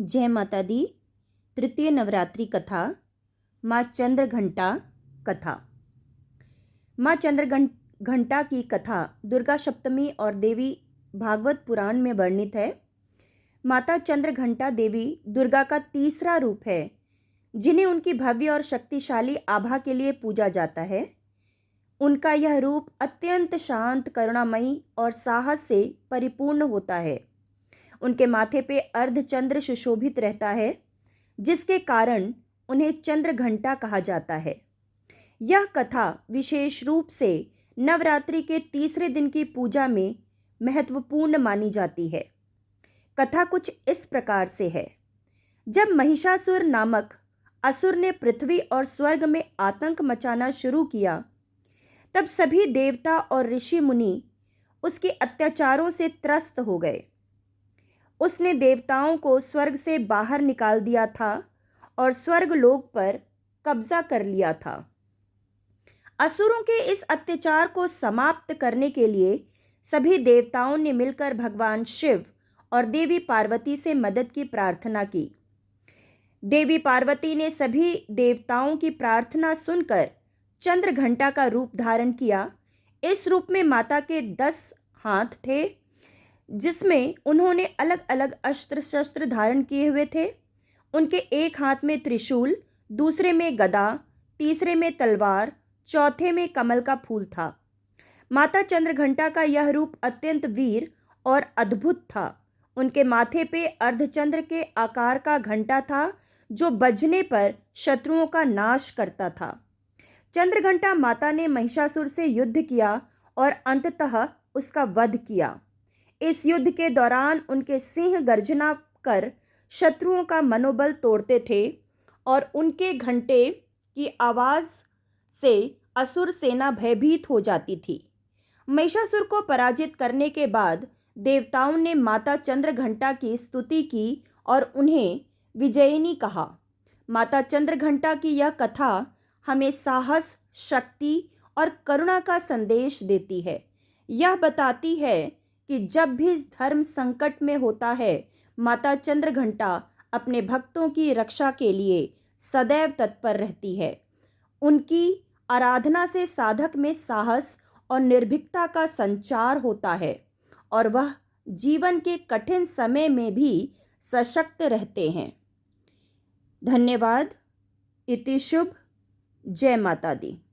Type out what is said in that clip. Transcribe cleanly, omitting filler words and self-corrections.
जय माता दी। तृतीय नवरात्रि कथा माँ चंद्रघंटा कथा। माँ चंद्रघंटा की कथा दुर्गा सप्तमी और देवी भागवत पुराण में वर्णित है। माता चंद्रघंटा देवी दुर्गा का तीसरा रूप है, जिन्हें उनकी भव्य और शक्तिशाली आभा के लिए पूजा जाता है। उनका यह रूप अत्यंत शांत, करुणामयी और साहस से परिपूर्ण होता है। उनके माथे पे अर्धचंद्र सुशोभित रहता है, जिसके कारण उन्हें चंद्रघंटा कहा जाता है। यह कथा विशेष रूप से नवरात्रि के तीसरे दिन की पूजा में महत्वपूर्ण मानी जाती है। कथा कुछ इस प्रकार से है। जब महिषासुर नामक असुर ने पृथ्वी और स्वर्ग में आतंक मचाना शुरू किया, तब सभी देवता और ऋषि मुनि उसके अत्याचारों से त्रस्त हो गए। उसने देवताओं को स्वर्ग से बाहर निकाल दिया था और स्वर्ग लोक पर कब्जा कर लिया था। असुरों के इस अत्याचार को समाप्त करने के लिए सभी देवताओं ने मिलकर भगवान शिव और देवी पार्वती से मदद की प्रार्थना की। देवी पार्वती ने सभी देवताओं की प्रार्थना सुनकर चंद्रघंटा का रूप धारण किया। इस रूप में माता के 10 हाथ थे, जिसमें उन्होंने अलग अलग अस्त्र शस्त्र धारण किए हुए थे। उनके एक हाथ में त्रिशूल, दूसरे में गदा, तीसरे में तलवार, चौथे में कमल का फूल था। माता चंद्रघंटा का यह रूप अत्यंत वीर और अद्भुत था। उनके माथे पे अर्धचंद्र के आकार का घंटा था, जो बजने पर शत्रुओं का नाश करता था। चंद्रघंटा माता ने महिषासुर से युद्ध किया और अंततः उसका वध किया। इस युद्ध के दौरान उनके सिंह गर्जना कर शत्रुओं का मनोबल तोड़ते थे और उनके घंटे की आवाज़ से असुर सेना भयभीत हो जाती थी। महिषासुर को पराजित करने के बाद देवताओं ने माता चंद्रघंटा की स्तुति की और उन्हें विजयिनी कहा। माता चंद्रघंटा की यह कथा हमें साहस, शक्ति और करुणा का संदेश देती है। यह बताती है कि जब भी धर्म संकट में होता है, माता चंद्रघंटा अपने भक्तों की रक्षा के लिए सदैव तत्पर रहती है। उनकी आराधना से साधक में साहस और निर्भीकता का संचार होता है और वह जीवन के कठिन समय में भी सशक्त रहते हैं। धन्यवाद। इति शुभ। जय माता दी।